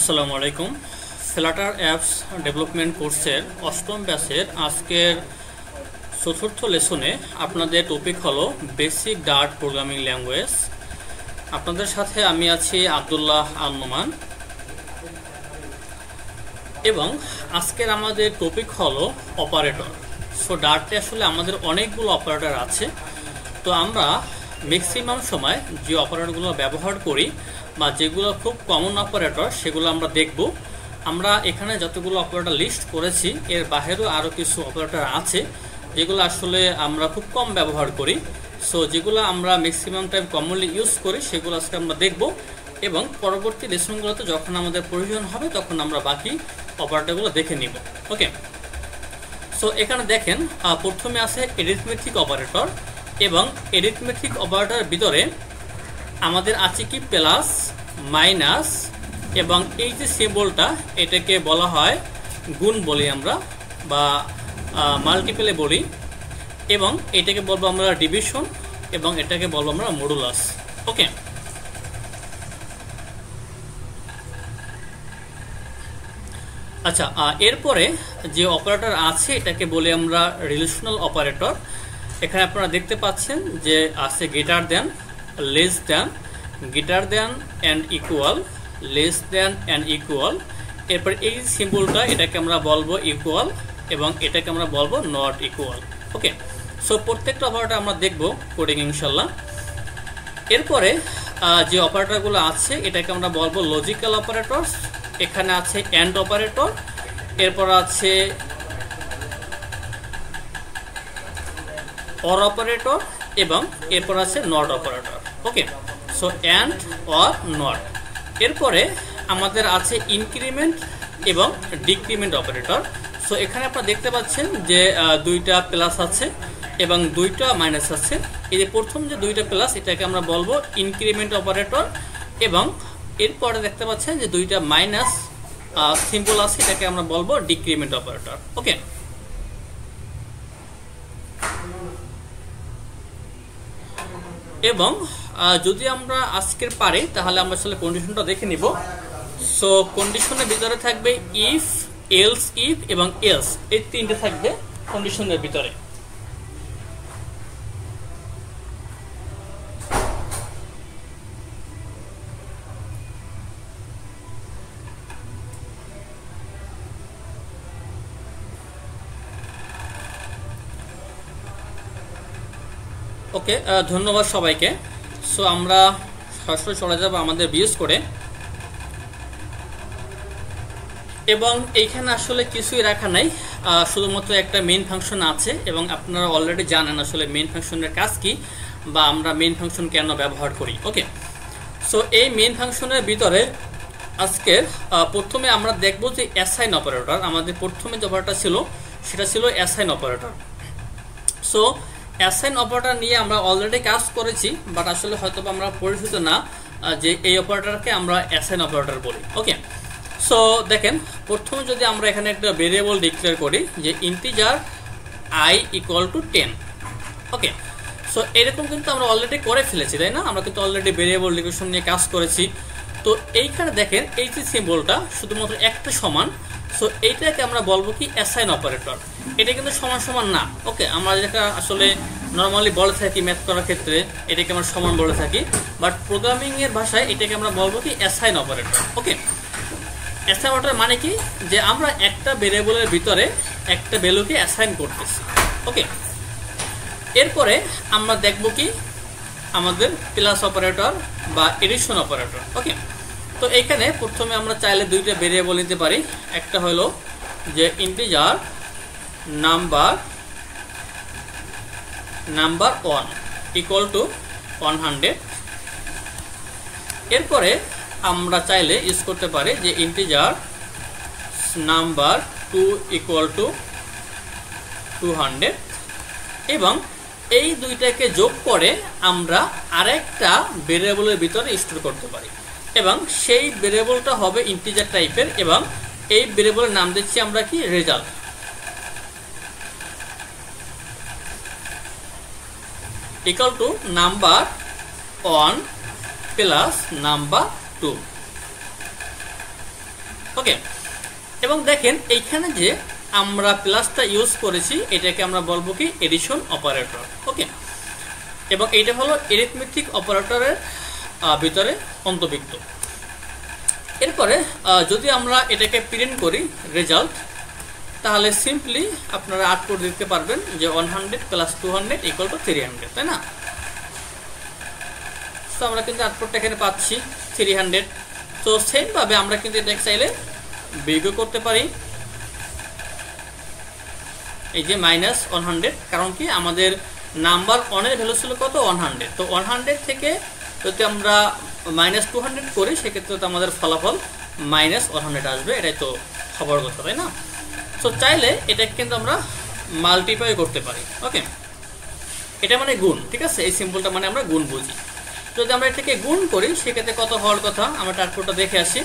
আসসালামু আলাইকুম। Flutter apps development কোর্সের অষ্টম ব্যাচের আজকের চতুর্থ লেসনে আপনাদের টপিক হলো বেসিক ডার্ট প্রোগ্রামিং ল্যাঙ্গুয়েজ। আপনাদের সাথে আমি আছি আব্দুল্লাহ আল নোমান এবং আজকের আমাদের টপিক হলো অপারেটর। সো ডার্টে আসলে আমাদের অনেকগুলো অপারেটর আছে, তো আমরা ম্যাক্সিমাম সময় যে অপারেটরগুলো ব্যবহার করি বা যেগুলো খুব কমন অপারেটর সেগুলো আমরা দেখব। আমরা এখানে যতগুলো অপারেটর লিস্ট করেছি এর বাইরেও আরও কিছু অপারেটর আছে যেগুলো আসলে আমরা খুব কম ব্যবহার করি। সো যেগুলো আমরা ম্যাক্সিমাম টাইম কমনলি ইউজ করি সেগুলো আজকে আমরা দেখব এবং পরবর্তী লেসনগুলোতে যখন আমাদের প্রয়োজন হবে তখন আমরা বাকি অপারেটরগুলো দেখে নিব। ওকে, সো এখানে দেখেন প্রথমে আছে এরিথমেটিক অপারেটর এবং এরিথমেটিক অপারেটরের ভিতরে আমাদের আছে কি প্লাস, মাইনাস এবং এই যে সিম্বলটা এটাকে বলা হয় গুণ বলি আমরা বা মাল্টিপলে বলি, এবং এটাকে বলবো আমরা ডিভিশন এবং এটাকে বলবো আমরা মডুলাস। ওকে, আচ্ছা, এরপরে যে অপারেটর আছে এটাকে বলি আমরা রিলেশনাল অপারেটর। এখানে আপনারা দেখতে পাচ্ছেন যে আছে greater than, less than, greater than and equal, less than and equal. এরপর এই সিম্বলটা এটাকে আমরা বলবো ইকুয়াল এবং এটাকে আমরা বলবো নট ইকুয়াল। ওকে, সো প্রত্যেকটা অপারেটর আমরা দেখবো কোডিং ইনশাল্লাহ। এরপরে যে অপারেটরগুলো আছে এটাকে আমরা বলবো লজিক্যাল অপারেটর। এখানে আছে অ্যান্ড অপারেটর, এরপর আছে অর অপারেটর এবং এরপর আছে not operator. Okay, so and or not. এরপরে আমাদের আছে ইনক্রিমেন্ট এবং ডিক্রিমেন্ট অপারেটর। সো এখানে আপনারা দেখতে পাচ্ছেন যে দুইটা প্লাস আছে এবং দুইটা মাইনাস আছে। এই যে প্রথম যে দুইটা প্লাস এটাকে আমরা বলবো ইনক্রিমেন্ট অপারেটর এবং এরপরে দেখতে পাচ্ছেন যে দুইটা মাইনাস সিম্বল আছে এটাকে আমরা বলবো ডিক্রিমেন্ট অপারেটর। ওকে, এবং যদি আমরা আজকের পারি তাহলে আমরা আসলে কন্ডিশনটা দেখে নিব। সো কন্ডিশনের ভিতরে থাকবে ইফ, এলস ইফ এবং এলস, এই তিনটে থাকবে কন্ডিশনের ভিতরে। ওকে, ধন্যবাদ সবাইকে। সো আমরা সরাসরি চলে যাব আমাদের বিএস করে, এবং এইখানে আসলে কিছুই রাখা নাই, শুধুমাত্র একটা মেইন ফাংশন আছে এবং আপনারা অলরেডি জানেন আসলে মেইন ফাংশনের কাজ কি বা আমরা মেইন ফাংশন কেন ব্যবহার করি। ওকে, সো এই মেইন ফাংশনের ভিতরে আজকের প্রথমে আমরা দেখব যে অ্যাসাইন অপারেটর। আমাদের প্রথমে যে অপারেটর ছিল সেটা ছিল assign operator. So assign operator নিয়ে আমরা অলরেডি কাজ করেছি, বাট আসলে হয়তো আমরা পরিচিত না যে এই অপারেটরকে আমরা অ্যাসাইন অপারেটর বলি। ওকে, সো দেখেন প্রথমে যদি আমরা এখানে একটা ভেরিয়েবল ডিক্লেয়ার করি যে integer i equal to 10। Okay, so এরকম কিন্তু আমরা অলরেডি করে ফেলেছি, তাই না? আমরা কিন্তু অলরেডি ভেরিয়েবল ডিক্লেরেশন নিয়ে কাজ করেছি। তো এইখানে দেখেন এই যে সিম্বলটা শুধুমাত্র একটা সমান, সো এইটাকে আমরা বলবো কি অ্যাসাইন অপারেটর। এটা কিন্তু সমান সমান না। ওকে, আমরা যেটা আসলে নর্মালি বলে থাকি ম্যাথ করার ক্ষেত্রে এটাকে আমরা সমান বলে থাকি, বাট প্রোগ্রামিং এর ভাষায় এটাকে আমরা বলবো কি অ্যাসাইন অপারেটর। ওকে, অ্যাসাইন অপারেটর মানে কি যে আমরা একটা ভেরিয়েবলের ভিতরে একটা ভ্যালুকে অ্যাসাইন করতেছি। ওকে, এরপরে আমরা দেখব কি আমাদের প্লাস অপারেটর বা এডিশন অপারেটর। ওকে, তো এখানে প্রথমে আমরা চাইলে দুইটা ভেরিয়েবল নিতে পারি। একটা হলো যে ইন্টিজার নাম্বার 1 ইকুয়াল টু 100। এরপরে আমরা চাইলে ইউজ করতে পারি যে ইন্টিজার নাম্বার 2 ইকুয়াল টু 200 এবং এই দুইটাকে যোগ করে আমরা আরেকটা ভেরিয়েবলের ভিতরে স্টোর করতে পারি এবং সেই ভেরিয়েবলটা হবে ইন্টিজার টাইপের এবং এই ভেরিয়েবলের নাম দিচ্ছি আমরা কি result equal two number 1 plus number 2। ওকে, এবং দেখেন এইখানে যে আমরা প্লাসটা ইউজ করেছি এটাকে আমরা বলবো কি এডিশন অপারেটর। ওকে, এবং এইটা হলো এরিথমেটিক অপারেটরের ভিতরে অন্তর্ভুক্ত। এরপরে যদি আমরা এটাকে প্রিন্ট করি রেজাল্ট, তাহলে সিম্পলি আপনারা আউটপুট দিতে পারবেন যে 100 প্লাস 200 ইকুয়াল টু 300, তাই না? তো আমরা কিন্তু আউটপুটটা এখানে পাচ্ছি 300। তো সেমভাবে আমরা কিন্তু এটা চাইলে বিয়োগ করতে পারি, এই যে -100, কারণ কি আমাদের নাম্বার 1 এর ভ্যালু ছিল কত 100। তো 100 থেকে যদি আমরা -200 করি সেক্ষেত্রে তো আমাদের ফলাফল -100 আসবে, এটাই তো খবর কথা, তাই না? তো চাইলে এটাকে কিন্তু আমরা মাল্টিপ্লাই করতে পারি। ওকে, এটা মানে গুণ, ঠিক আছে? এই সিম্বলটা মানে আমরা গুণ বুঝি। যদি আমরা এটাকে গুণ করি সেক্ষেত্রে কত হওয়ার কথা, আমরা টার্গেটটা দেখে আসি,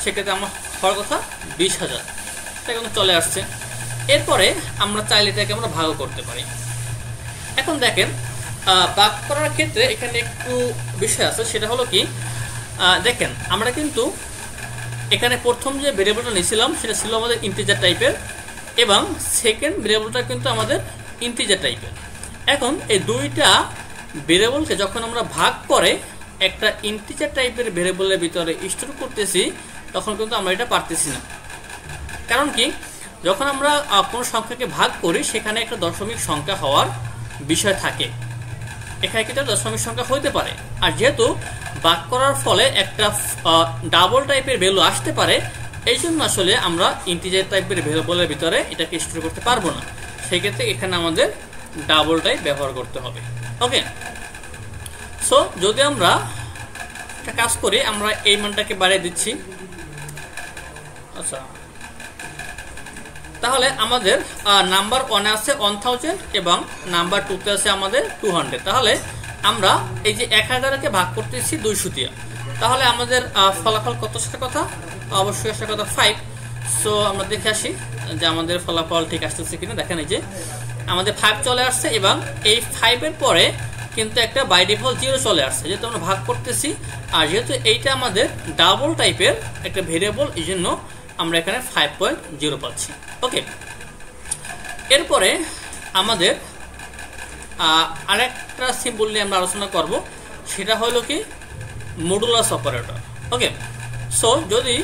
সেক্ষেত্রে আমার হওয়ার কথা 20,000, এটা কিন্তু চলে আসছে। এরপরে আমরা চাইলে এটাকে আমরা ভাগ করতে পারি। এখন দেখেন ভাগ করার ক্ষেত্রে এখানে একটু বিষয় আছে, সেটা হলো কি দেখেন আমরা কিন্তু এখানে প্রথম যে ভেরিয়েবলটা নিয়েছিলাম সেটা ছিল আমাদের ইন্টিজার টাইপের, এবং সেকেন্ড ভেরিয়েবলটা কিন্তু আমাদের ইন্টিজার টাইপের। এখন এই দুইটা ভেরিয়েবলকে যখন আমরা ভাগ করে একটা ইন্টিজার টাইপের ভেরিয়েবলের ভিতরে স্টোর করতেছি তখন কিন্তু আমরা এটা পারতেছি না। কারণ কি, যখন আমরা কোনো সংখ্যাকে ভাগ করি সেখানে একটা দশমিক সংখ্যা হওয়ার বিষয় থাকে, এখানে কিন্তু দশমিক সংখ্যা হইতে পারে। আর যেহেতু ভাগ করার ফলে একটা ডাবল টাইপের ভ্যালু আসতে পারে, এই জন্য আসলে আমরা ইন্টিজার টাইপের ভ্যারিয়েবলের ভিতরে এটাকে স্টোর করতে পারবো না। সেই ক্ষেত্রে এখানে আমাদের ডাবল টাইপ ব্যবহার করতে হবে। ওকে, সো যদি আমরা একটা কাজ করি, আমরা এই মানটাকে বাড়িয়ে দিচ্ছি। আচ্ছা, তাহলে আমাদের নাম্বার 1 আছে 1000 এবং নাম্বার 2 তে আছে আমাদের 200। তাহলে আমরা এই যে 1000কে ভাগ করতেছি 200 দিয়ে, তাহলে আমাদের ফলাফল কত আসার কথা? অবশ্যই আসার কথা 5। সো আমরা দেখে আসি যে আমাদের ফলাফল ঠিক আসতেছে কিনা। দেখেন এই যে আমাদের 5 চলে আসছে, এবং এই 5 এর পরে কিন্তু একটা বাই ডিফল্ট 0 চলে আসছে, যেহেতু আমরা ভাগ করতেছি। আর যেহেতু এইটা আমাদের ডাবল টাইপের একটা ভেরিয়েবল, এই জন্য আমরা এখানে 5.0 পাচ্ছি। ওকে, এরপরে আমাদের আরেকটা সিম্বল নিয়ে আমরা আলোচনা করব, সেটা হলো কি মডুলাস অপারেটর। ওকে, সো যদি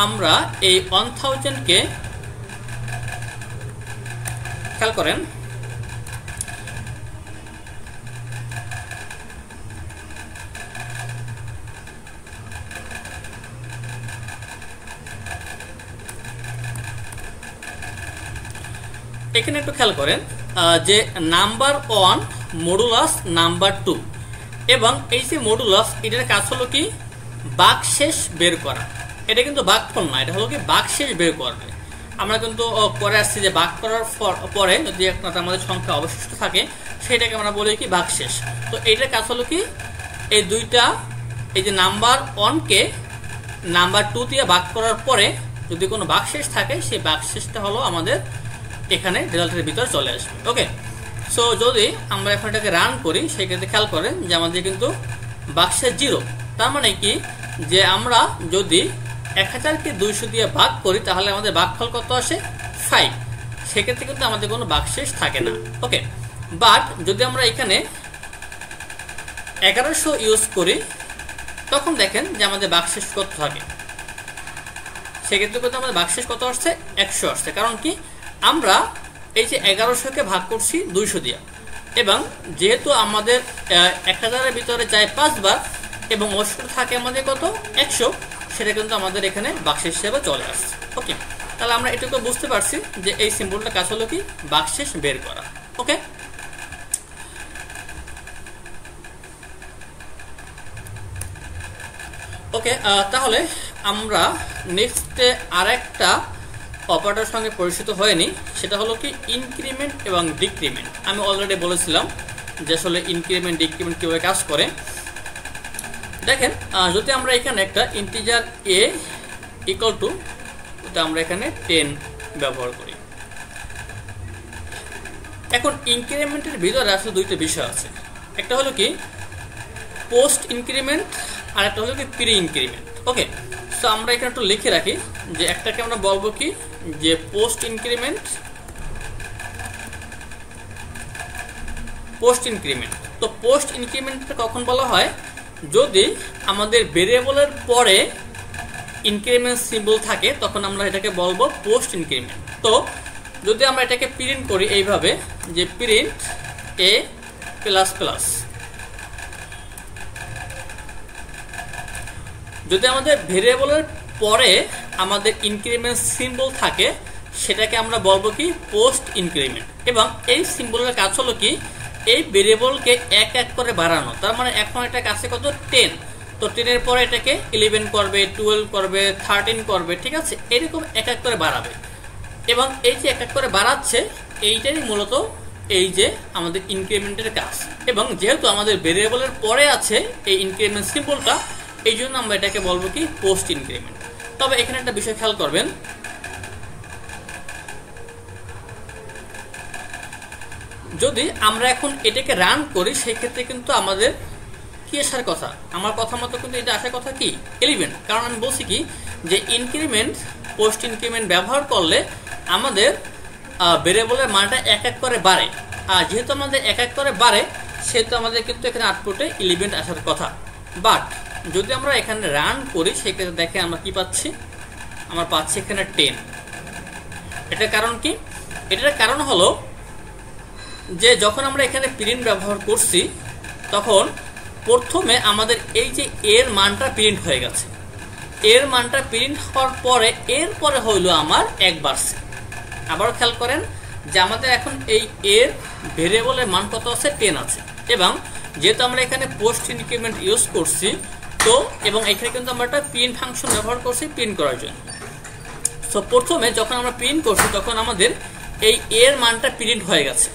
আমরা এই 1000কে খেয়াল করেন, এখানে একটু খেয়াল করেন যে নাম্বার 1 মডুলাস নাম্বার 2, এবং এই যে মডুলাস এটার কাজ হলো কি ভাগশেষ বের করা। এটা কিন্তু ভাগফল না, এটা হলো কি ভাগশেষ বের করবে। আমরা কিন্তু পরে আসছি যে ভাগ করার পরে যদি একটা আমাদের সংখ্যা অবশিষ্ট থাকে সেটাকে আমরা বলি কি ভাগশেষ। তো এইটার কাজ হলো কি এই দুইটা, এই যে নাম্বার 1কে নাম্বার 2 দিয়ে ভাগ করার পরে যদি কোনো ভাগশেষ থাকে সেই ভাগশেষটা হলো আমাদের এখানে রেজাল্টের ভিতরে চলে আসবে। ওকে, সো যদি আমরা এখন এটাকে রান করি সেক্ষেত্রে খেয়াল করেন যে আমাদের কিন্তু ভাগশেষ 0। তার মানে কি যে আমরা যদি 1000কে 200 দিয়ে ভাগ করি তাহলে আমাদের ভাগফল কত আসে 5, সেক্ষেত্রে কিন্তু আমাদের কোনো ভাগশেষ থাকে না। ওকে, বাট যদি আমরা এখানে 1100 ইউজ করি তখন দেখেন যে আমাদের ভাগশেষ কত থাকে, সেক্ষেত্রে কিন্তু আমাদের ভাগশেষ কত আসছে 100 আসছে। কারণ কি আমরা এই যে 1100কে ভাগ করছি 200 দিয়ে, এবং যেহেতু আমাদের 1000-এর ভিতরে যায় 5 বার এবং অবশিষ্ট থাকে আমাদের কত 100, সেটা কিন্তু আমাদের এখানে ভাগশেষ হিসেবে চলে আসছে। ওকে, তাহলে আমরা এটুকু বুঝতে পারছি যে এই সিম্বলটা কাজ হলো কি ভাগশেষ বের করা। ওকে, ওকে, তাহলে আমরা নেক্সটে আরেকটা অপারেটর সঙ্গে পরিচিত হয়নি, সেটা হলো কি ইনক্রিমেন্ট এবং ডিক্রিমেন্ট। আমি অলরেডি বলেছিলাম যে আসলে ইনক্রিমেন্ট ডিক্রিমেন্ট কিভাবে কাজ করে। দেখেন যদি আমরা এখানে একটা ইন্টিজার a ইকুয়াল টু, আমরা এখানে 10 ব্যবহার করি। এখন ইনক্রিমেন্টের ভিতরে আসলে দুইটা বিষয় আছে, একটা হলো কি পোস্ট ইনক্রিমেন্ট আর একটা হলো কি প্রি ইনক্রিমেন্ট। ওকে, সো আমরা এখানে একটু লিখে রাখি যে একটাকে আমরা বলবো কি যে পোস্ট ইনক্রিমেন্ট। তো পোস্ট ইনক্রিমেন্টটা কখন বলা হয়, যদি আমাদের ভেরিয়েবলের পরে ইনক্রিমেন্ট সিম্বল থাকে তখন আমরা এটাকে বলবো পোস্ট ইনক্রিমেন্ট। তো যদি আমরা এটাকে প্রিন্ট করি এইভাবে যে প্রিন্ট এ প্লাস প্লাস, যদি আমাদের ভেরিয়েবলের পরে আমাদের ইনক্রিমেন্ট সিম্বল থাকে সেটাকে আমরা বলবো কি পোস্ট ইনক্রিমেন্ট। এবং এই সিম্বলের কাজ হলো কি এই ভেরিয়েবলকে এক এক করে বাড়ানো। তার মানে এখন এটা কাছে কত 10, তো 10 এর পরে এটাকে 11 করবে, 12 করবে, 13 করবে, ঠিক আছে, এরকম এক এক করে বাড়াবে। এবং এই যে এক এক করে বাড়াচ্ছে এইটারই মূলত এই যে আমাদের ইনক্রিমেন্টের কাজ। এবং যেহেতু আমাদের ভেরিয়েবলের পরে আছে এই ইনক্রিমেন্ট সিম্বলটা, এই জন্য আমরা এটাকে বলবো কি পোস্ট ইনক্রিমেন্ট। তবে এখানে একটা বিষয় খেয়াল করবেন, যদি আমরা এখন এটাকে রান করি সেই ক্ষেত্রে কিন্তু আমাদের কি আসার কথা, আমার কথা মতো কিন্তু এটা আসার কথা কি 11, কারণ আমি বলছি কি যে ইনক্রিমেন্ট পোস্ট ইনক্রিমেন্ট ব্যবহার করলে আমাদের ভেরিয়েবলের মানটা এক এক করে বাড়ে। আর যেহেতু আমাদের এক এক করে বাড়ে সেহেতু আমাদের কিন্তু এখানে আউটপুটে 11 আসার কথা। বাট যদি আমরা এখানে রান করি সেক্ষেত্রে দেখে আমরা কি পাচ্ছি, আমরা পাচ্ছি এখানে 10। এটার কারণ কি, এটার কারণ হলো যে যখন আমরা এখানে প্রিন্ট ব্যবহার করছি তখন প্রথমে আমাদের এই যে এর মানটা প্রিন্ট হয়ে গেছে, এর মানটা প্রিন্ট হওয়ার পরে এরপরে হইলো আমার 1 বাড়ছে। আবারও খেয়াল করেন যে আমাদের এখন এই এর ভেরিয়েবলের মান কত আছে 10 আছে। এবং যেহেতু আমরা এখানে পোস্ট ইনক্রিমেন্ট ইউজ করছি তো এবং এখানে কিন্তু আমরা একটা প্রিন্ট ফাংশন ব্যবহার করছি প্রিন্ট করার জন্য। সো প্রথমে যখন আমরা প্রিন্ট করছি তখন আমাদের এই এর মানটা প্রিন্ট হয়ে গেছে,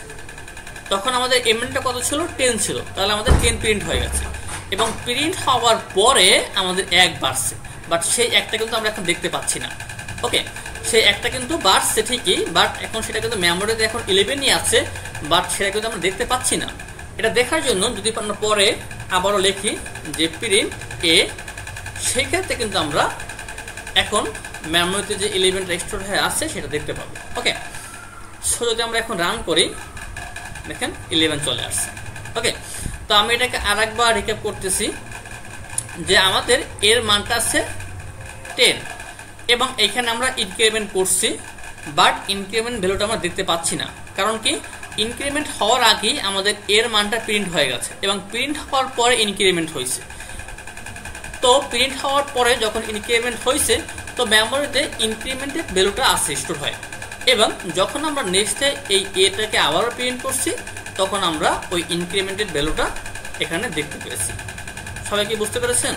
তখন আমাদের এর মানটা কত ছিল 10 ছিল, তাহলে আমাদের 10 প্রিন্ট হয়ে গেছে। এবং প্রিন্ট হওয়ার পরে আমাদের 1 বাড়ছে, বাট সেই একটা কিন্তু আমরা এখন দেখতে পাচ্ছি না। ওকে, সেই একটা কিন্তু বাড়ছে ঠিকই, বাট এখন সেটা কিন্তু মেমোরিতে এখন 11ই আছে, বাট সেটা কিন্তু আমরা দেখতে পাচ্ছি না। এটা দেখার জন্য যদি আমরা পরে আবারও লিখি যে প্রিন্ট এ, সেই ক্ষেত্রে কিন্তু আমরা এখন মেমোরিতে যে 11টা স্টোর হয়ে আছে সেটা দেখতে পাবো। ওকে, সো যদি আমরা এখন রান করি দেখেন 11 চলে আসছে। ওকে, তো আমি এটাকে আরেকবার রিক্যাপ করতেছি যে আমাদের এর মানটা আছে 10 এবং এখানে আমরা ইনক্রিমেন্ট করছি, বাট ইনক্রিমেন্ট ভ্যালুটা আমরা দেখতে পাচ্ছি না। কারণ কি, ইনক্রিমেন্ট হওয়ার আগেই আমাদের এর মানটা প্রিন্ট হয়ে গেছে এবং প্রিন্ট হওয়ার পরে ইনক্রিমেন্ট হয়েছে। তো প্রিন্ট হওয়ার পরে যখন ইনক্রিমেন্ট হয়েছে তো মেমোরিতে ইনক্রিমেন্টেড ভ্যালুটা আসে স্টোর হয়। এবং যখন আমরা নেক্সটে এই এটাকে আবারও প্রিন্ট করছি তখন আমরা ওই ইনক্রিমেন্টেড ভ্যালুটা এখানে দেখতে পেরেছি। সবাই কি বুঝতে পেরেছেন?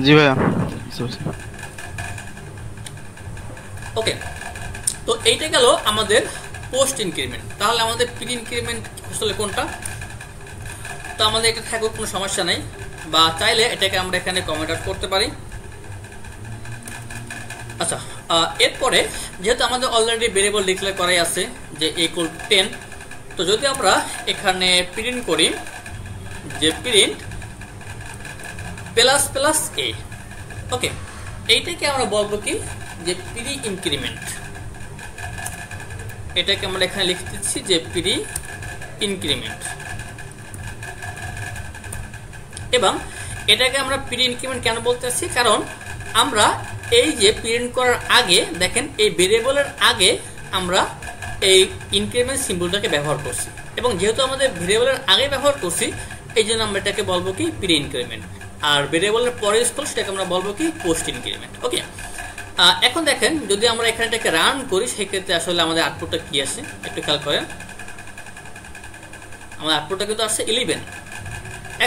জি ভাইয়া। ওকে, তো এইটা গেল আমাদের পোস্ট ইনক্রিমেন্ট। তাহলে আমাদের প্রি ইনক্রিমেন্ট আসলে কোনটা? তো আমাদের এটা থাকুক, কোনো সমস্যা নাই, বা চাইলে এটাকে আমরা এখানে কমেন্ট আউট করতে পারি। আচ্ছা, এরপরে যেহেতু আমাদের অলরেডি ভেরিয়েবল ডিক্লেয়ার করাই আছে যে ইকুয়াল 10, তো যদি আমরা এখানে প্রিন্ট করি যে প্রিন্ট প্লাস প্লাস এ, ওকে, এইটাকে আমরা বলবো কি যে প্রি ইনক্রিমেন্ট। এটাকে আমরা এখানে লিখে দিচ্ছি যে প্রি ইনক্রিমেন্ট। এবং এটাকে আমরা প্রি ইনক্রিমেন্ট কেন বলতেছি, কারণ আমরা এই যে প্রিন্ট করার আগে দেখেন এই ভেরিয়েবলের আগে আমরা এই ইনক্রিমেন্ট সিম্বলটাকে ব্যবহার করছি, এবং যেহেতু আমাদের ভেরিয়েবলের আগে ব্যবহার করছি এই জন্য আমরা এটাকে বলবো কি প্রি ইনক্রিমেন্ট। আর ভেরিয়েবলের পরে ইউজ করলে সেটাকে আমরা বলবো কি পোস্ট ইনক্রিমেন্ট। ওকে, এখন দেখেন যদি আমরা এখানে এটাকে রান করি সেক্ষেত্রে আসলে আমাদের আউটপুটটা কি আসে একটু খেয়াল করেন। আমাদের আউটপুটটা কিন্তু আসছে 11।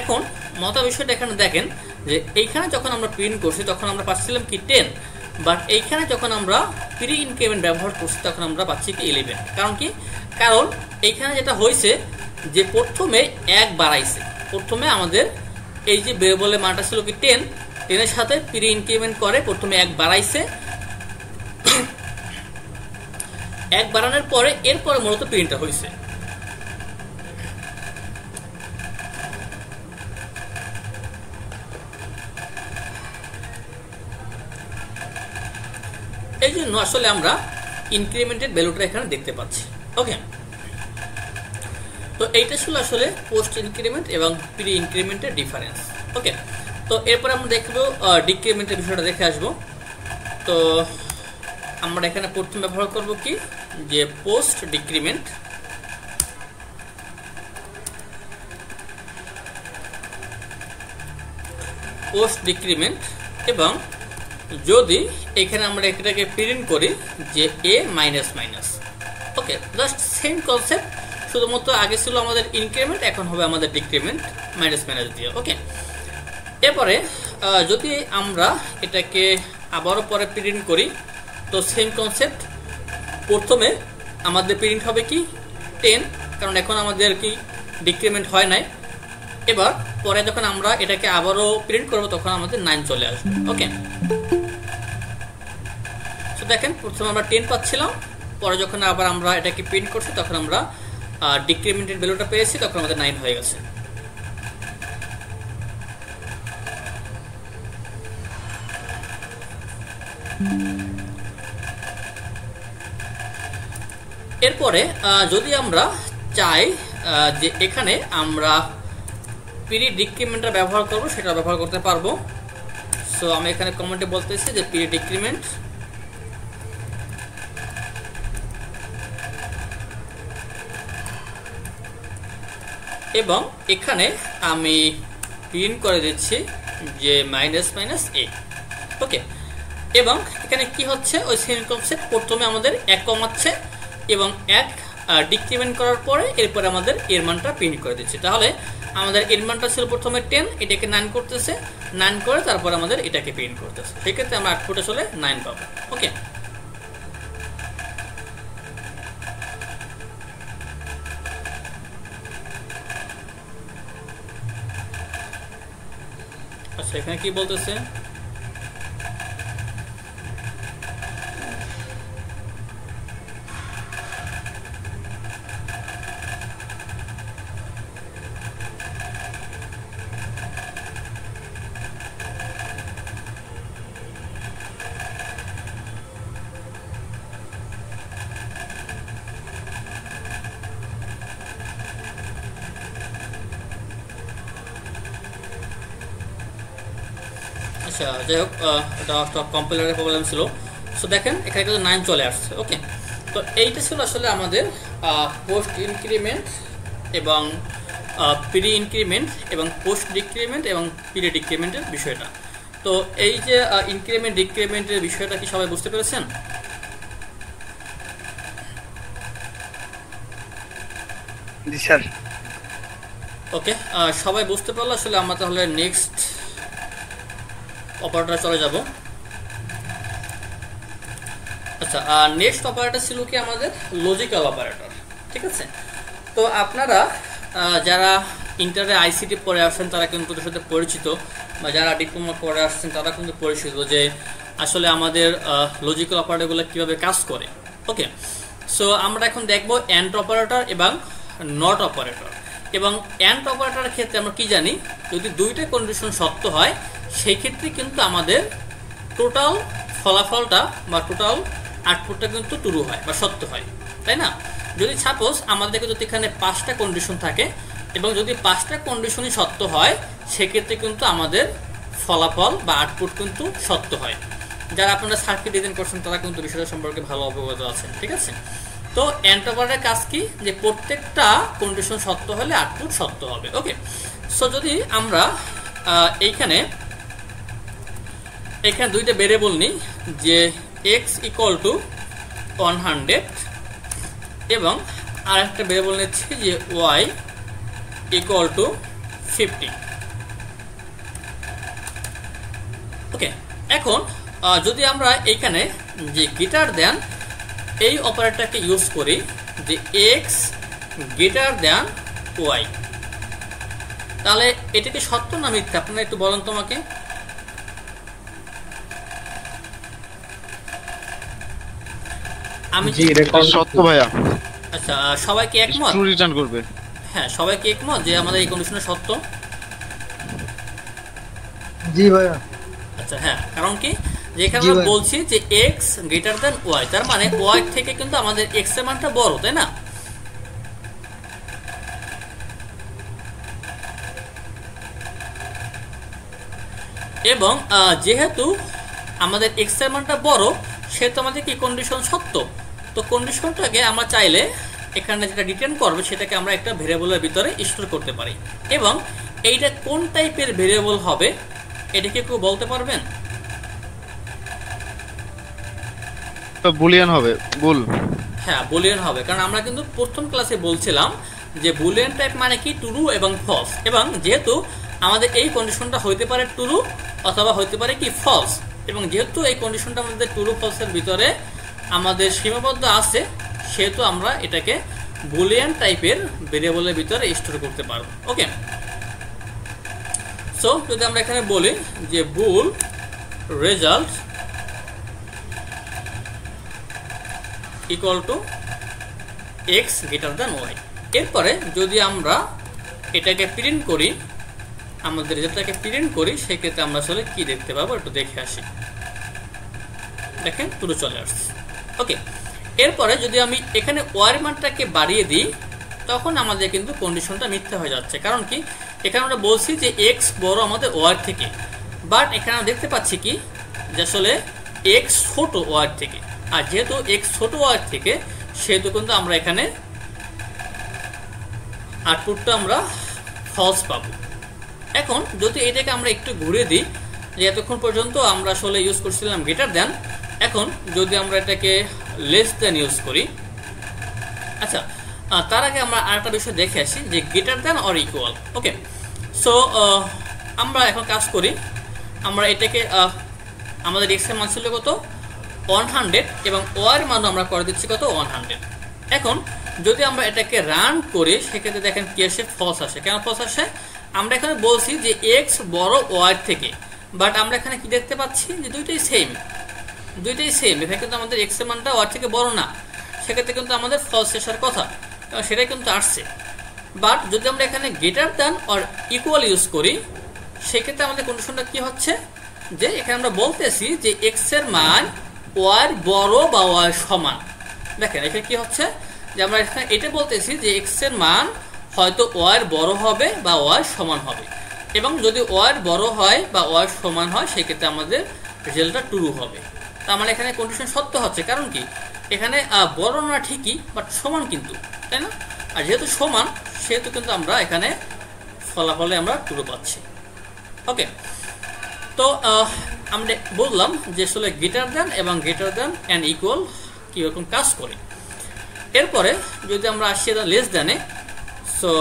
এখন মজার বিষয়টা এখানে দেখেন যে এইখানে যখন আমরা প্রিন্ট করছি তখন আমরা পাচ্ছিলাম কি 10, বাট এইখানে যখন আমরা প্রি ইনক্রিমেন্ট ব্যবহার করছি তখন আমরা পাচ্ছি কি 11। কারণ কি, কারণ এইখানে যেটা হয়েছে যে প্রথমে 1 বাড়াইছে, প্রথমে আমাদের এই যে ভেরিয়েবলের মানটা ছিল কি 10, 10 এর সাথে প্রি ইনক্রিমেন্ট করে প্রথমে 1 বাড়াইছে, 1 বাড়ানোর পরে এরপরে মূলত প্রিন্টটা হয়েছে। এই জন্য আসলে আমরা ইনক্রিমেন্টেড ভ্যালুটা এখানে দেখতে পাচ্ছি। ওকে, তো এইটা ছিল আসলে পোস্ট ইনক্রিমেন্ট এবং প্রি ইনক্রিমেন্টের ডিফারেন্স। ওকে, তো এরপর আমরা দেখবো ডিক্রিমেন্টের বিষয়টা দেখে আসবো। তো আমরা এখানে প্রথম ব্যবহার করব কি, যে পোস্ট ডিক্রিমেন্ট। পোস্ট ডিক্রিমেন্ট, এবং যদি এখানে আমরা এটাকে প্রিন্ট করি যে এ মাইনাস মাইনাস। ওকে, জাস্ট সেম কনসেপ্ট, শুধুমাত্র আগে ছিল আমাদের ইনক্রিমেন্ট, এখন হবে আমাদের ডিক্রিমেন্ট মাইনাস মাইনাস দিয়ে। ওকে, এরপরে যদি আমরা এটাকে আবারও পরে প্রিন্ট করি, তো সেম কনসেপ্ট, প্রথমে আমাদের প্রিন্ট হবে কি 10, কারণ এখন আমাদের কি ডিক্রিমেন্ট হয় নাই। এবার পরে যখন আমরা এটাকে আবারও প্রিন্ট করব তখন আমাদের 9 চলে আসবে। ওকে, তো দেখেন প্রথমে আমরা 10 পাচ্ছিলাম, পরে যখন আবার আমরা এটাকে প্রিন্ট করছি তখন আমরা ডিক্রিমেন্টেড ভ্যালুটা পেয়েছি, তখন আমাদের 9 হয়ে গেছে। এরপরে যদি আমরা চাই যে এখানে আমরা প্রি ডিক্রিমেন্টটা ব্যবহার করব, সেটা ব্যবহার করতে পারবো। সো আমি এখানে কমেন্টে বলতেছি যে প্রি ডিক্রিমেন্ট এবং এখানে আমি প্রিন্ট করে দিচ্ছি যে মাইনাস মাইনাস এ। ওকে, এবং এখানে কি হচ্ছে, ওই সেম কনসেপ্ট, প্রথমে আমাদের 1 কমাচ্ছে এবং 1 ডিক্রিমেন্ট করার পরে এরপরে আমাদের এর মানটা প্রিন্ট করে দিচ্ছে। তাহলে আমাদের এর মানটা ছিল প্রথমে 10, এটাকে 9 করতেছে, 9 করে তারপর আমাদের এটাকে প্রিন্ট করতেছে। সেক্ষেত্রে আমরা আউটপুটে আসলে 9 পাবো। ওকে, আচ্ছা এখানে কি বলতেছে, আচ্ছা যাই হোক, এটা একটা কম্পাইলারের প্রবলেম ছিল। সো দেখেন এখানে কিন্তু 9 চলে আসছে। ওকে, তো এইটা ছিল আসলে আমাদের পোস্ট ইনক্রিমেন্ট এবং প্রি ইনক্রিমেন্ট এবং পোস্ট ডিক্রিমেন্ট এবং প্রি ডিক্রিমেন্টের বিষয়টা। তো এই যে ইনক্রিমেন্ট ডিক্রিমেন্টের বিষয়টা কি সবাই বুঝতে পেরেছেন? জি স্যার। ওকে, সবাই বুঝতে পারলো। আসলে আমরা তাহলে নেক্সট অপারেটর চলে যাব। আচ্ছা, নেক্সট অপারেটর ছিল কি আমাদের লজিক্যাল অপারেটর। ঠিক আছে, তো আপনারা যারা ইন্টারে আইসিটি পড়ে আসছেন তারা কিন্তু ওদের সাথে পরিচিত, বা যারা ডিপ্লোমা পড়ে আসছেন তারা কিন্তু পরিচিত যে আসলে আমাদের লজিক্যাল অপারেটরগুলো কিভাবে কাজ করে। ওকে, সো আমরা এখন দেখব অ্যান্ড অপারেটর এবং নট অপারেটর। এবং অ্যান্ড অপারেটরের ক্ষেত্রে আমরা কি জানি, যদি দুইটা কন্ডিশন সত্য হয় সেই ক্ষেত্রে কিন্তু আমাদের টোটাল ফলাফলটা বা টোটাল আউটপুটটা কিন্তু ট্রু হয় বা সত্য হয়, তাই না? যদি সাপোজ আমাদের যদি এখানে 5টা কন্ডিশন থাকে এবং যদি 5টা কন্ডিশনই সত্য হয় সেক্ষেত্রে কিন্তু আমাদের ফলাফল বা আউটপুট কিন্তু সত্য হয়। যারা আপনারা সার্কিট ডিজাইন করছেন তারা কিন্তু বিষয়টা সম্পর্কে ভালো অবগত আছেন। ঠিক আছে, তো অ্যান্ড অপারেটরের কাজ কি, যে প্রত্যেকটা কন্ডিশন সত্য হলে আউটপুট সত্য হবে। ওকে, সো যদি আমরা এইখানে দুইটা ভেরিয়েবল নিই, যে x ইকুয়াল টু 100 এবং আর একটা ভেরিয়েবল নিচ্ছি যে y ইকুয়াল টু 50। ওকে, এখন যদি আমরা এইখানে যে গ্রেটার দেন এই অপারেটরটাকে ইউজ করি, যে x গ্রেটার দেন y, তাহলে এটা কি সত্য না মিথ্যা আপনারা একটু বলেন তোমাকে। আমি সত্য ভাইয়া। আচ্ছা, সবাই কি একমত? ট্রু রিটার্ন করবে। হ্যাঁ, সবাই কি একমত যে আমাদের এই কন্ডিশনে সত্য? জি ভাইয়া। আচ্ছা হ্যাঁ, কারণ কি, যেখানে আমরা বলছি যে x গ্রেটার দ্যান y, তার মানে y থেকে কিন্তু আমাদের x এর মানটা বড়, তাই না? এবং যেহেতু আমাদের x এর মানটা বড়, সেহেতু আমাদের কি কন্ডিশন সত্য। তো কন্ডিশনটাকে আমরা চাইলে এখানে যেটা রিটার্ন করবে সেটাকে আমরা একটা ভেরিয়েবলের ভিতরে স্টোর করতে পারি। এবং এইটা কোন টাইপের ভেরিয়েবল হবে এটা কি কেউ বলতে পারবেন? বুলিয়ান হবে, বুল। হ্যাঁ, বুলিয়ান হবে, কারণ আমরা কিন্তু প্রথম ক্লাসে বলছিলাম যে বুলিয়ান টাইপ মানে কি ট্রু এবং ফলস। এবং যেহেতু আমাদের এই কন্ডিশনটা হইতে পারে ট্রু অথবা হইতে পারে কি ফলস, এবং যেহেতু এই কন্ডিশনটা আমাদের ট্রু ফলসের ভিতরে আমাদের সীমাবদ্ধ আছে, সেহেতু আমরা এটাকে বুলিয়ান টাইপের ভেরিয়েবলের ভিতরে স্টোর করতে পারবো। ওকে, সো যদি আমরা এখানে বলি যে bool result equal to x greater than y, এরপরে যদি আমরা এটাকে প্রিন্ট করি, আমাদের রেজাল্টটাকে প্রিন্ট করি, সেক্ষেত্রে আমরা আসলে কি দেখতে পাবো একটু দেখে আসি। দেখেন ট্রু চলে আসছে। ওকে, এরপরে যদি আমি এখানে ওয়ার মানটাকে বাড়িয়ে দিই, তখন আমাদের কিন্তু কন্ডিশনটা মিথ্যা হয়ে যাচ্ছে। কারণ কি, এখানে আমরা বলছি যে এক্স বড় আমাদের ওয়ার থেকে, বাট এখানে আমরা দেখতে পাচ্ছি কি যে আসলে এক্স ছোট ওয়ার থেকে। আর যেহেতু এক্স ছোট ওয়ার থেকে, সেহেতু কিন্তু আমরা এখানে আউটপুটটা আমরা ফলস পাবো। এখন যদি এটাকে আমরা একটু ঘুরে দিই, যে এতক্ষণ পর্যন্ত আমরা আসলে ইউজ করছিলাম গ্রেটার দ্যান, এখন যদি আমরা এটাকে লেস দ্যান ইউজ করি। আচ্ছা, তার আগে আমরা আরেকটা বিষয় দেখে আসি যে greater than or equal. Okay, so আমরা এখন কাজ করি, আমরা এটাকে আমাদের এক্স এর মান ছিল কত 100 এবং ওয়ার মান আমরা করে দিচ্ছি কত 100। এখন যদি আমরা এটাকে রান করি, সেক্ষেত্রে দেখেন কি আসে, ফলস আসে। কেন ফলস আসে? আমরা এখানে বলছি যে এক্স বড় ওয়ার থেকে, বাট আমরা এখানে কি দেখতে পাচ্ছি যে দুইটাই সেম। এখানে কিন্তু আমাদের এক্স এর মানটা ওয়ার থেকে বড় না, সেক্ষেত্রে কিন্তু আমাদের ফলস আসার কথা, সেটাই কিন্তু আসছে। বাট যদি আমরা এখানে greater than or equal use করি, সেক্ষেত্রে আমাদের কন্ডিশনটা কি হচ্ছে, যে এখানে আমরা বলতেছি যে এক্স এর মান ওয়ার বড় বা ওয়ার সমান। দেখেন এখানে কি হচ্ছে, যে আমরা এখানে এটা বলতেছি যে এক্স এর মান হয়তো ওয়ার বড় হবে বা ওয়ার সমান হবে, এবং যদি ওয়ার বড় হয় বা ওয়ার সমান হয়, সেক্ষেত্রে আমাদের রেজাল্টটা ট্রু হবে। তার মানে এখানে কন্ডিশন সত্য হচ্ছে। কারণ কি, এখানে বড় না ঠিকই, বাট সমান কিন্তু, তাই না? আর যেহেতু সমান, সেহেতু কিন্তু আমরা এখানে ফলাফলে আমরা ট্রু পাচ্ছি। ওকে, তো আমরা বললাম যে আসলে গ্রেটার দ্যান এবং গ্রেটার দ্যান অ্যান্ড ইকুয়াল কীরকম কাজ করে। এরপরে যদি আমরা আসি লেস দ্যানে, সো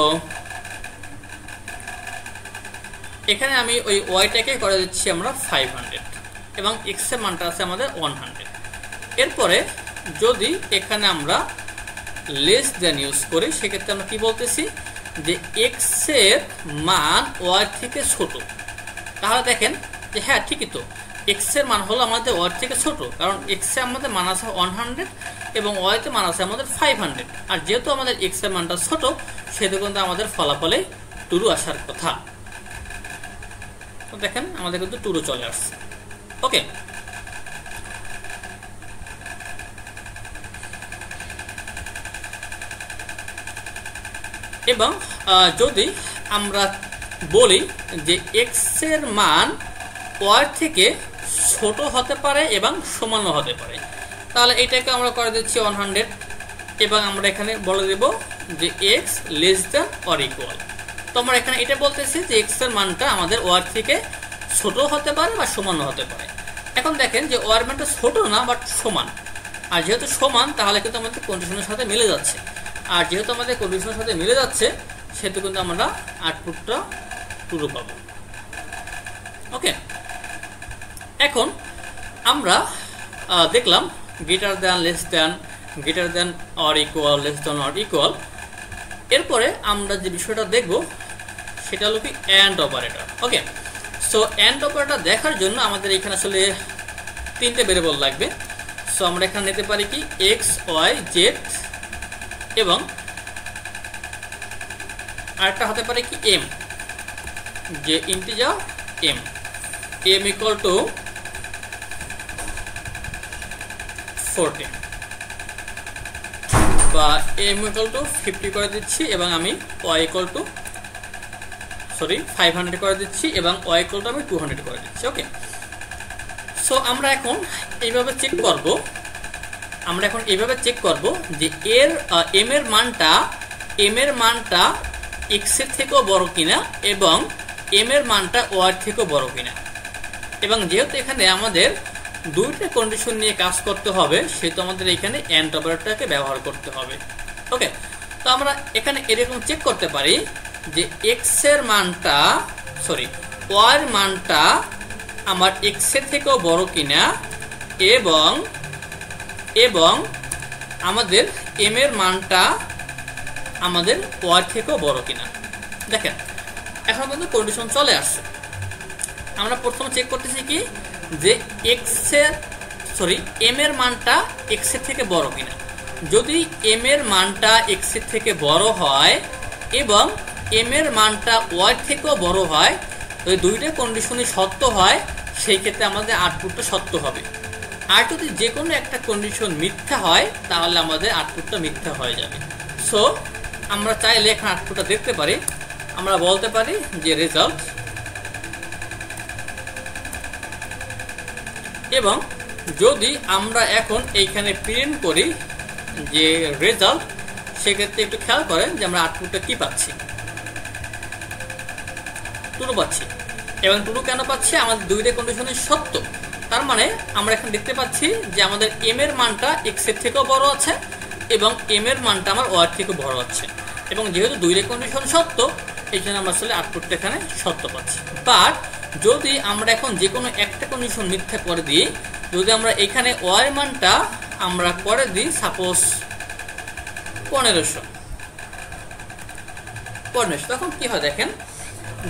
এখানে আমি ওই ওয়াইটাকে করে দিচ্ছি আমরা 500 এবং এক্স এর মানটা আছে আমাদের 100। এরপরে যদি এখানে আমরা লেস দ্যান ইউজ করি, সেক্ষেত্রে আমরা কি বলতেছি যে এক্স এর মান ওয়াই থেকে ছোট। তাহলে দেখেন যে হ্যাঁ ঠিকই তো, এক্স এর মান হলো আমাদের ওয়াই থেকে ছোট, কারণ এক্স এ আমাদের মান আছে 100 এবং ওয়াইতে মান আছে আমাদের 500। আর যেহেতু আমাদের এক্স এর মানটা ছোট, সেহেতু কিন্তু আমাদের ফলাফলে ট্রু আসার কথা। তো দেখেন আমাদের কিন্তু ট্রু চলে আসছে। ওকে, এবং যদি আমরা বলি যে এক্স এর মান ওয়াই থেকে ছোট হতে পারে এবং সমানও হতে পারে, তাহলে এটাকে আমরা করে দিচ্ছি 100 এবং আমরা এখানে বলে দেব যে x less than or equal. তো আমরা এখানে এটা বলতেছি যে এক্স এর মানটা আমাদের ওয়াই থেকে ছোট হতে পারে বা সমানও হতে পারে। এখন দেখেন যে ওয়াই মানটা ছোট না, বাট সমান। আর যেহেতু সমান, তাহলে কিন্তু আমাদের কন্ডিশনের সাথে মিলে যাচ্ছে। আর যেহেতু আমাদের কন্ডিশনের সাথে মিলে যাচ্ছে, সেহেতু কিন্তু আমরা আউটপুটটা ট্রু পাবো। ওকে, এখন আমরা দেখলাম greater than, less than, greater than or equal, less than or equal. এরপরে আমরা যে বিষয়টা দেখব সেটা হলো কি and operator. Okay, so and operator দেখার জন্য আমাদের এখানে আসলে তিনটে ভেরিয়েবল লাগবে। সো আমরা এখানে নিতে পারি কি এক্স ওয়াই জেড, এবং আরেকটা হতে পারে কি এম, যে ইন্টিজার এম ইকুয়াল টু 40 বা m ইকুয়াল টু 50 করে দিচ্ছি এবং আমি y ইকুয়াল টু 500 করে দিচ্ছি এবং y ইকুয়াল টু আমি 200 করে দিচ্ছি। ওকে, সো আমরা এখন এইভাবে চেক করব যে এর m এর মানটা x এর থেকেও বড় কিনা এবং m এর মানটা y এর থেকেও বড় কিনা। এবং যেহেতু এখানে আমাদের দুইটা কন্ডিশন নিয়ে কাজ করতে হবে, সেহেতু আমাদের এখানে এন্ড অপারেটরটাকে ব্যবহার করতে হবে। ওকে, তো আমরা এখানে এরকম চেক করতে পারি যে y এর মানটা আমার x এর থেকেও বড় কিনা এবং আমাদের m এর মানটা আমাদের y এর থেকেও বড় কিনা। দেখেন এখন কিন্তু কন্ডিশন চলে আসছে। আমরা প্রথমে চেক করতেছি কি যে m এর মানটা x এর থেকে বড় কিনা। যদি m এর মানটা x এর থেকে বড় হয় এবং m এর মানটা y এর থেকেও বড় হয়, তো দুইটা কন্ডিশনই সত্য হয়, সেই ক্ষেত্রে আমাদের আউটপুটটা সত্য হবে। আর যদি যে কোনো একটা কন্ডিশন মিথ্যা হয়, তাহলে আমাদের আউটপুটটা মিথ্যা হয়ে যাবে। সো আমরা চাইলে এখন আউটপুটটা দেখতে পারি। আমরা বলতে পারি যে রেজাল্ট, এবং যদি আমরা এখন এইখানে প্রিন্ট করি যে রেজাল্ট, সেক্ষেত্রে একটু খেয়াল করেন যে আমরা আউটপুটটা কি পাচ্ছি। ট্রু পাচ্ছি। এবং ট্রু কেন পাচ্ছি? আমাদের দুইটা কন্ডিশনই সত্য। তার মানে আমরা এখন দেখতে পাচ্ছি যে আমাদের m এর মানটা x এর থেকেও বড় আছে এবং m এর মানটা আমার y এর থেকেও বড় আছে। এবং যেহেতু দুইটা কন্ডিশন সত্য, এই জন্য আমরা আসলে আউটপুটটা এখানে সত্য পাচ্ছি। বাট যদি আমরা এখন যে কোনো একটা কন্ডিশন মিথ্যা করে দিই, যদি আমরা এখানে y এর মানটা আমরা করে দিই সাপোজ 1500, তখন কি হয় দেখেন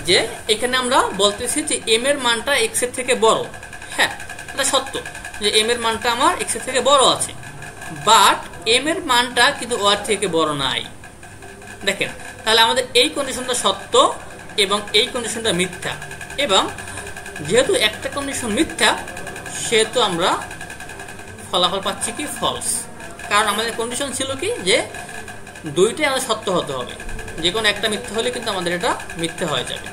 যে এখানে আমরা বলতেছি যে m এর মানটা x এর থেকে বড়। হ্যাঁ, এটা সত্য যে m এর মানটা আমার x এর থেকে বড় আছে, বাট m এর মানটা কিন্তু y এর থেকে বড় নাই। দেখেন, তাহলে আমাদের এই কন্ডিশনটা সত্য এবং এই কন্ডিশনটা মিথ্যা। এবং যেহেতু একটা কন্ডিশন মিথ্যা, সেহেতু আমরা ফলাফল পাচ্ছি কি ফলস। কারণ আমাদের কন্ডিশন ছিল কি যে দুইটাই আমাদের সত্য হতে হবে, যে কোনো একটা মিথ্যা হলে কিন্তু আমাদের এটা মিথ্যা হয়ে যাবে।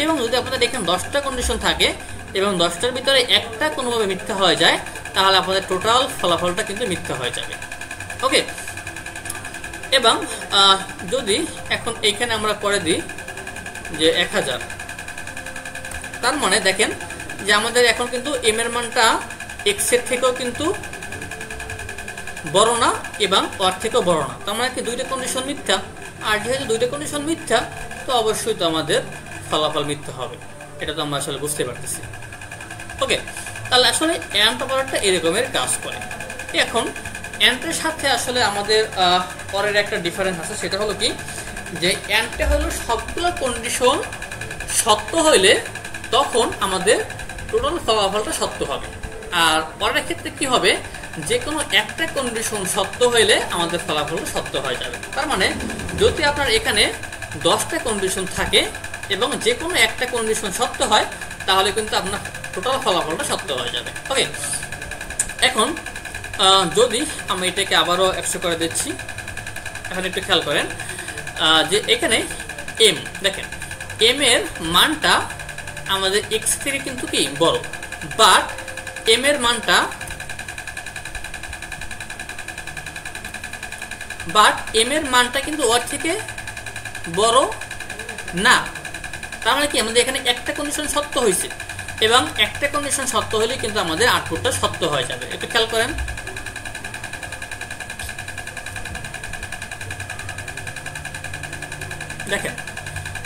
এবং যদি আপনাদের দেখেন 10টা কন্ডিশন থাকে এবং 10টার ভিতরে একটা কোনোভাবে মিথ্যা হয়ে যায়, তাহলে আপনাদের টোটাল ফলাফলটা কিন্তু মিথ্যা হয়ে যাবে। ওকে, এবং যদি এখন এইখানে আমরা করে দিই যে 1000, তার মানে দেখেন যে আমাদের এখন কিন্তু m এর মানটা x এর থেকেও কিন্তু বড় না এবং y এর থেকেও বড় না। তার মানে কি দুইটা কন্ডিশন মিথ্যা। আর যেহেতু দুইটা কন্ডিশন মিথ্যা, তো অবশ্যই তো আমাদের ফলাফল মিথ্যা হবে। এটা তো আমরা আসলে বুঝতে পারতেছি। ওকে, তাহলে আসলে এন্ড অপারেটরটা এরকমের কাজ করে। এখন এন্ডের সাথে আসলে আমাদের পরের একটা ডিফারেন্স আছে, সেটা হলো কি যে এন্ডটা হলো সবগুলো কন্ডিশন সত্য হইলে তখন আমাদের টোটাল ফলাফলটা সত্য হবে। আর পরের ক্ষেত্রে কি হবে, যে কোনো একটা কন্ডিশন সত্য হইলে আমাদের ফলাফলটা সত্য হয়ে যাবে। তার মানে যদি আপনার এখানে 10টা কন্ডিশন থাকে এবং যে কোনো একটা কন্ডিশন সত্য হয়, তাহলে কিন্তু আপনার টোটাল ফলাফলটা সত্য হয়ে যাবে। ওকে, এখন যদি আমি এটাকে আবারও 100 করে দিচ্ছি, এখন একটু খেয়াল করেন যে এখানে m, দেখেন m এর মানটা আমাদের x থেকে কিন্তু কি বড়, বাট m এর মানটা কিন্তু ওর থেকে বড় না। তার মানে কি আমাদের এখানে একটা কন্ডিশন সত্য হয়েছে এবং একটা কন্ডিশন সত্য হলে কিন্তু আমাদের আউটপুটটা সত্য হয়ে যাবে। একটু খেয়াল করেন, দেখেন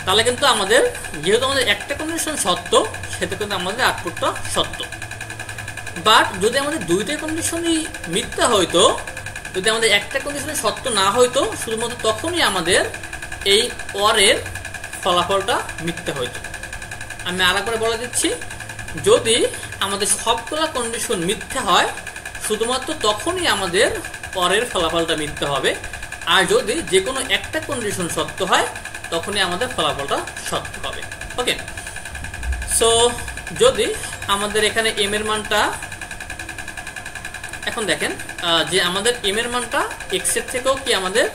তাহলে কিন্তু আমাদের যেহেতু আমাদের একটা কন্ডিশন সত্য, সেটা কিন্তু আমাদের আউটপুটটা সত্য। বাট যদি আমাদের দুইটা কন্ডিশনই মিথ্যা হইতো, যদি আমাদের একটা কন্ডিশনে সত্য না হইতো, শুধুমাত্র তখনই আমাদের এই ওরের ফলাফলটা মিথ্যা হইতো। আমি আরেকবার বলে দিচ্ছি, যদি আমাদের সবগুলা কন্ডিশন মিথ্যা হয়, শুধুমাত্র তখনই আমাদের ওরের ফলাফলটা মিথ্যা হবে। আর যদি যে কোনো একটা কন্ডিশন সত্য হয়, তখনই আমাদের ফলাফলটা সত্য হবে। ওকে, সো যদি আমাদের এখানে m এর মানটা এখন দেখেন যে আমাদের এম এর মানটা এক্স এর থেকেও কি আমাদের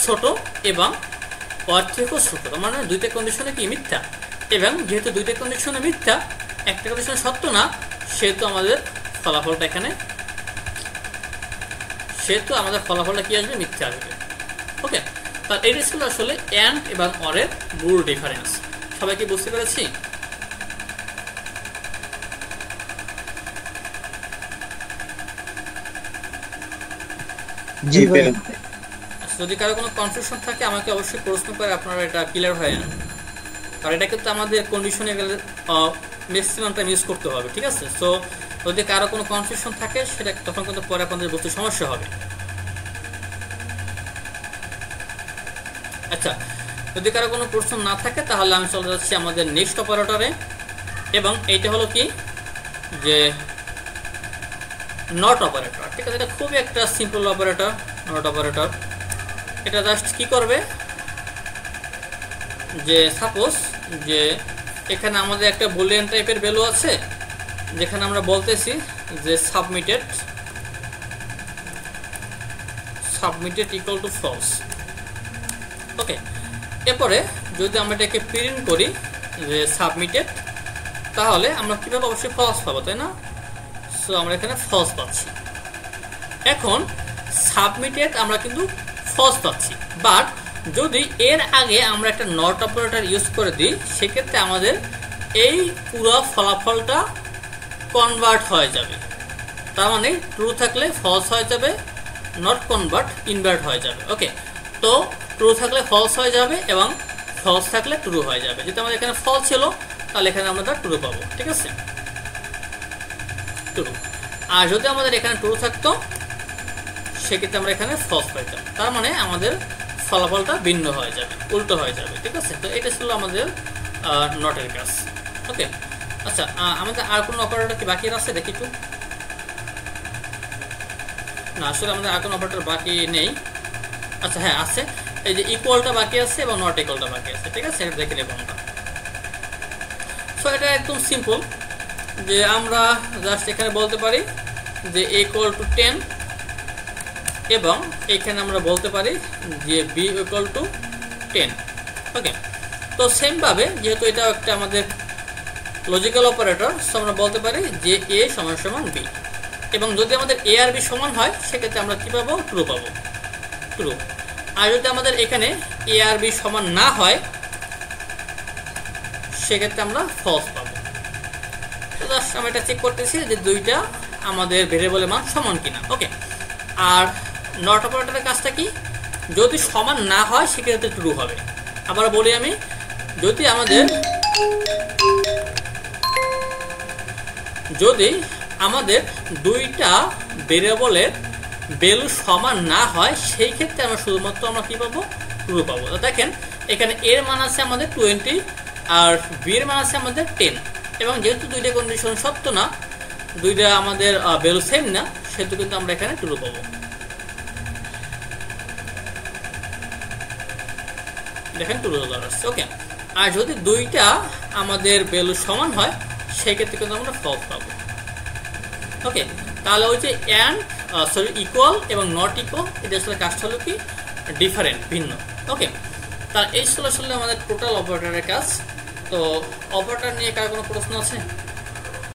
ছোট এবং ওয়ার থেকেও ছোট, তার মানে দুইটা কন্ডিশনে কি মিথ্যা। এবং যেহেতু দুইটা কন্ডিশনে মিথ্যা, একটা কন্ডিশনে সত্য না, সেহেতু আমাদের ফলাফলটা কি আসবে, মিথ্যা আসবে। ওকে, তার এই ছিল আসলে অ্যান্ড এবং অরের মূল ডিফারেন্স। সবাই কি বুঝতে পেরেছি? জি ভাই। যদি কারো কোনো কনফিউশন থাকে আমাকে অবশ্যই প্রশ্ন করে আপনারা এটা ক্লিয়ার হয়ে যান, কারণ এটা কিন্তু আমাদের কন্ডিশনে গেলে ম্যাক্সিমাম টাইম ইউজ করতে হবে, ঠিক আছে? সো যদি কারো কোনো কনফিউশন থাকে সেটা তখন কিন্তু পরে আপনাদের বুঝতে সমস্যা হবে। আচ্ছা, যদি কারো কোনো প্রশ্ন না থাকে তাহলে আমি চলে যাচ্ছি আমাদের নেক্সট অপারেটরে। এবং এইটা হলো কি, যে নট অপারেটর, ঠিক আছে? এটা খুবই একটা সিম্পল অপারেটর, নট অপারেটর। এটা জাস্ট কি করবে, যে সাপোজ যে এখানে আমাদের একটা বুলিয়ান টাইপের ভ্যালু আছে, যেখানে আমরা বলতেছি যে সাবমিটেড ইকুয়াল টু ফলস। ওকে, এরপরে যদি আমরা এটাকে প্রিন্ট করি যে সাবমিটেড, তাহলে আমরা কীভাবে অবশ্যই ফলস পাবো, তাই না? সো আমরা এখানে ফলস পাচ্ছি। এখন সাবমিটেড আমরা কিন্তু ফলস পাচ্ছি, বাট যদি এর আগে আমরা একটা নট অপারেটর ইউজ করে দিই, সেক্ষেত্রে আমাদের এই পুরো ফলাফলটা কনভার্ট হয়ে যাবে। তার মানে ট্রু থাকলে ফলস হয়ে যাবে, নট কনভার্ট ইনভার্ট হয়ে যাবে। ওকে, তো ট্রু থাকলে ফলস হয়ে যাবে এবং ফলস থাকলে ট্রু হয়ে যাবে। যদি আমাদের এখানে ফলস ছিল তাহলে এখানে আমরা ট্রু পাবো, ঠিক আছে? ট্রু। আর যদি আমাদের এখানে ট্রু থাকতো সেক্ষেত্রে আমরা এখানে ফলস পাইতাম, তার মানে আমাদের ফলাফলটা ভিন্ন হয়ে যাবে, উল্টো হয়ে যাবে, ঠিক আছে? তো এটা ছিল আমাদের নটের কাজ। ওকে, আচ্ছা, আমাদের আর কোনো অপারেটর কি বাকি আছে দেখি একটু। না, আসলে আমাদের আর কোনো অপারেটর বাকি নেই। আচ্ছা হ্যাঁ আছে, এই যে ইকুয়ালটা বাকি আছে এবং নট ইকুয়ালটা বাকি আছে, ঠিক আছে? এটা দেখে নেব আমরা। সো এটা একদম সিম্পল, যে আমরা জাস্ট এখানে বলতে পারি যে a ইকুয়াল টু 10 এবং এখানে আমরা বলতে পারি যে b ইকুয়াল টু 10। ওকে, তো সেমভাবে যেহেতু এটা একটা আমাদের লজিক্যাল অপারেটর, সো আমরা বলতে পারি যে a সমান সমান b। এবং যদি আমাদের a আর b সমান হয় সেক্ষেত্রে আমরা কী পাবো, ট্রু পাবো, ট্রু। আর যদি আমাদের এখানে a আর b সমান না হয় সেক্ষেত্রে আমরা ফলস পাবো। তো জাস্ট আমরা এটা চেক করতেছি যে দুইটা আমাদের ভেরিয়েবলের মান সমান কিনা। ওকে, আর নট অপারেটরের কাজটা কি, যদি সমান না হয় সেক্ষেত্রে ট্রু হবে। আবার বলি আমি, যদি আমাদের দুইটা ভেরিয়েবলের ভ্যালু সমান না হয় সেই ক্ষেত্রে আমরা শুধুমাত্র আমরা কি পাবো, ট্রু পাবো। তো দেখেন এখানে এর মান আছে আমাদের 20 আর বি এর মান আছে আমাদের 10, এবং যেহেতু দুইটা কন্ডিশন সত্য না, দুইটা আমাদের ভ্যালু সেম না, সেহেতু কিন্তু আমরা এখানে ট্রু পাবো। দেখেন ট্রু আসছে। ওকে, আর যদি দুইটা আমাদের ভ্যালু সমান হয় সেই ক্ষেত্রে কিন্তু আমরা ফলস পাবো। ওকে, তাহলে ওই যে অ্যান্ড ইকুয়াল এবং নট ইকুয়াল, এটা আসলে কাজটা হলো কি ডিফারেন্ট, ভিন্ন। ওকে, তার এই ছিল আসলে আমাদের টোটাল অপারেটরের কাজ। তো অপারেটর নিয়ে কার কোনো প্রশ্ন আছে?